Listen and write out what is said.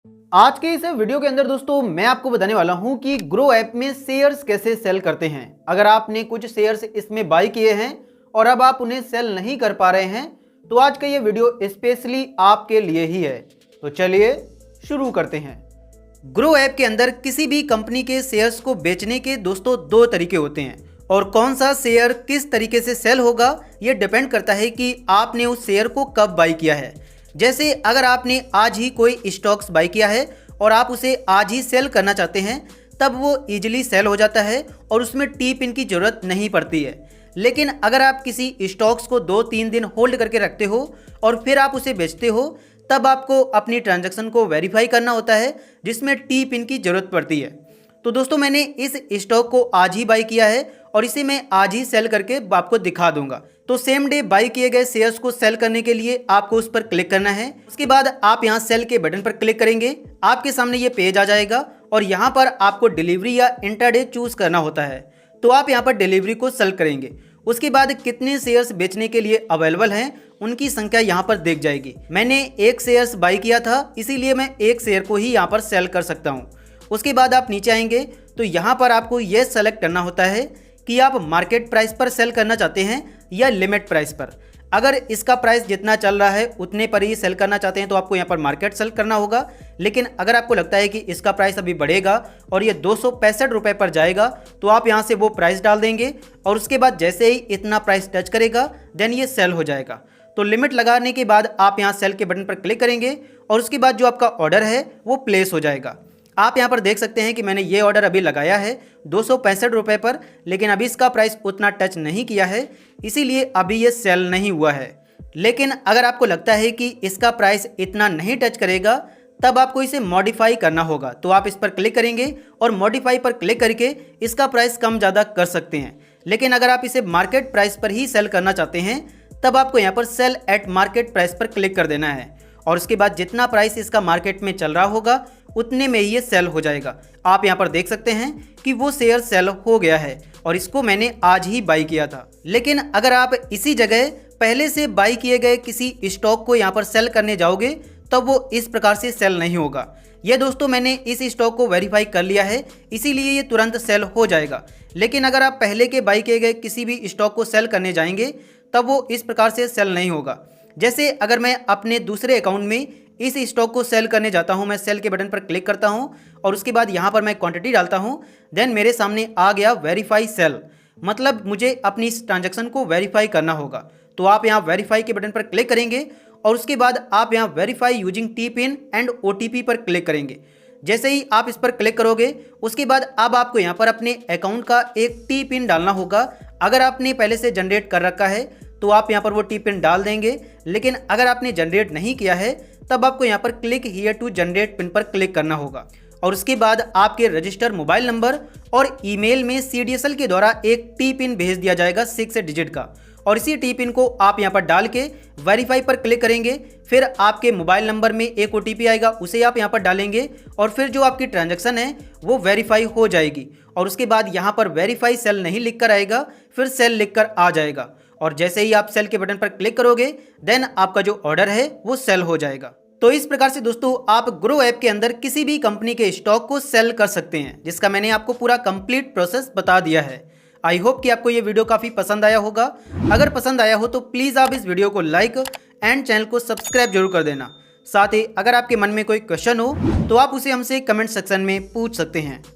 आज के इस वीडियो के अंदर दोस्तों मैं आपको बताने वाला हूं कि ग्रो ऐप में शेयर्स कैसे सेल करते हैं। अगर आपने कुछ शेयर्स इसमें बाय किए हैं और अब आप उन्हें सेल नहीं कर पा रहे हैं तो आज का ये वीडियो स्पेशली आपके लिए ही है। तो चलिए शुरू करते हैं। ग्रो ऐप के अंदर किसी भी कंपनी के शेयर्स को बेचने के दोस्तों दो तरीके होते हैं और कौन सा शेयर किस तरीके से सेल होगा ये डिपेंड करता है कि आपने उस शेयर को कब बाय किया है। जैसे अगर आपने आज ही कोई स्टॉक्स बाय किया है और आप उसे आज ही सेल करना चाहते हैं तब वो इजीली सेल हो जाता है और उसमें टी पिन की ज़रूरत नहीं पड़ती है। लेकिन अगर आप किसी स्टॉक्स को 2-3 दिन होल्ड करके रखते हो और फिर आप उसे बेचते हो तब आपको अपनी ट्रांजैक्शन को वेरीफाई करना होता है जिसमें टी पिन की ज़रूरत पड़ती है। तो दोस्तों मैंने इस स्टॉक को आज ही बाय किया है और इसे मैं आज ही सेल करके आपको दिखा दूंगा। तो सेम डे बाय किए गए शेयर्स को सेल करने के लिए आपको उस पर क्लिक करना है। उसके बाद आप यहां सेल के बटन पर क्लिक करेंगे, आपके सामने ये पेज आ जाएगा और यहां पर आपको डिलीवरी या इंट्राडे चूज करना होता है। तो आप यहां पर डिलीवरी को सेलेक्ट करेंगे। उसके बाद कितने शेयर्स बेचने के लिए अवेलेबल हैं उनकी संख्या यहाँ पर देख जाएगी। मैंने एक शेयर्स बाय किया था इसीलिए मैं एक शेयर को ही यहाँ पर सेल कर सकता हूँ। उसके बाद आप नीचे आएंगे तो यहाँ पर आपको ये सेलेक्ट करना होता है कि आप मार्केट प्राइस पर सेल करना चाहते हैं या लिमिट प्राइस पर। अगर इसका प्राइस जितना चल रहा है उतने पर ही सेल करना चाहते हैं तो आपको यहाँ पर मार्केट सेल करना होगा। लेकिन अगर आपको लगता है कि इसका प्राइस अभी बढ़ेगा और ये 265 रुपये पर जाएगा तो आप यहाँ से वो प्राइस डाल देंगे और उसके बाद जैसे ही इतना प्राइस टच करेगा देन ये सेल हो जाएगा। तो लिमिट लगाने के बाद आप यहाँ सेल के बटन पर क्लिक करेंगे और उसके बाद जो आपका ऑर्डर है वो प्लेस हो जाएगा। आप यहाँ पर देख सकते हैं कि मैंने ये ऑर्डर अभी लगाया है 265 रुपये पर, लेकिन अभी इसका प्राइस उतना टच नहीं किया है इसीलिए अभी ये सेल नहीं हुआ है। लेकिन अगर आपको लगता है कि इसका प्राइस इतना नहीं टच करेगा तब आपको इसे मॉडिफाई करना होगा। तो आप इस पर क्लिक करेंगे और मॉडिफाई पर क्लिक करके इसका प्राइस कम ज़्यादा कर सकते हैं। लेकिन अगर आप इसे मार्केट प्राइस पर ही सेल करना चाहते हैं तब आपको यहाँ पर सेल एट मार्केट प्राइस पर क्लिक कर देना है और उसके बाद जितना प्राइस इसका मार्केट में चल रहा होगा उतने में ही ये सेल हो जाएगा। आप यहाँ पर देख सकते हैं कि वो शेयर सेल हो गया है और इसको मैंने आज ही बाय किया था। लेकिन अगर आप इसी जगह पहले से बाय किए गए किसी स्टॉक को यहाँ पर सेल करने जाओगे तब वो इस प्रकार से सेल नहीं होगा। ये दोस्तों मैंने इस स्टॉक को वेरीफाई कर लिया है इसीलिए ये तुरंत सेल हो जाएगा। लेकिन अगर आप पहले के बाय किए गए किसी भी स्टॉक को सेल करने जाएंगे तब वो इस प्रकार से सेल नहीं होगा। जैसे अगर मैं अपने दूसरे अकाउंट में इस स्टॉक को सेल करने जाता हूं, मैं सेल के बटन पर क्लिक करता हूं और उसके बाद यहां पर मैं क्वांटिटी डालता हूं, देन मेरे सामने आ गया वेरीफाई सेल। मतलब मुझे अपनी इस ट्रांजैक्शन को वेरीफाई करना होगा। तो आप यहां वेरीफाई के बटन पर क्लिक करेंगे और उसके बाद आप यहां verify using T pin and OTP पर क्लिक करेंगे। जैसे ही आप इस पर क्लिक करोगे उसके बाद अब आपको यहाँ पर अपने अकाउंट का एक टी पिन डालना होगा। अगर आपने पहले से जनरेट कर रखा है तो आप यहाँ पर वो टी पिन डाल देंगे, लेकिन अगर आपने जनरेट नहीं किया है तब आपको यहाँ पर click here to generate pin पर क्लिक करना होगा और उसके बाद आपके रजिस्टर मोबाइल नंबर और ईमेल में CDSL के द्वारा एक टी पिन भेज दिया जाएगा 6 डिजिट का और इसी टी पिन को आप यहाँ पर डाल के वेरीफाई पर क्लिक करेंगे। फिर आपके मोबाइल नंबर में एक OTP आएगा, उसे आप यहाँ पर डालेंगे और फिर जो आपकी ट्रांजैक्शन है वो वेरीफाई हो जाएगी और उसके बाद यहाँ पर वेरीफाई सेल नहीं लिख कर आएगा, फिर सेल लिख कर आ जाएगा और जैसे ही आप सेल के बटन पर क्लिक करोगे देन आपका जो ऑर्डर है वो सेल हो जाएगा। तो इस प्रकार से दोस्तों आप ग्रो ऐप के अंदर किसी भी कंपनी के स्टॉक को सेल कर सकते हैं, जिसका मैंने आपको पूरा कंप्लीट प्रोसेस बता दिया है। आई होप कि आपको ये वीडियो काफ़ी पसंद आया होगा। अगर पसंद आया हो तो प्लीज़ आप इस वीडियो को लाइक एंड चैनल को सब्सक्राइब जरूर कर देना। साथ ही अगर आपके मन में कोई क्वेश्चन हो तो आप उसे हमसे कमेंट सेक्शन में पूछ सकते हैं।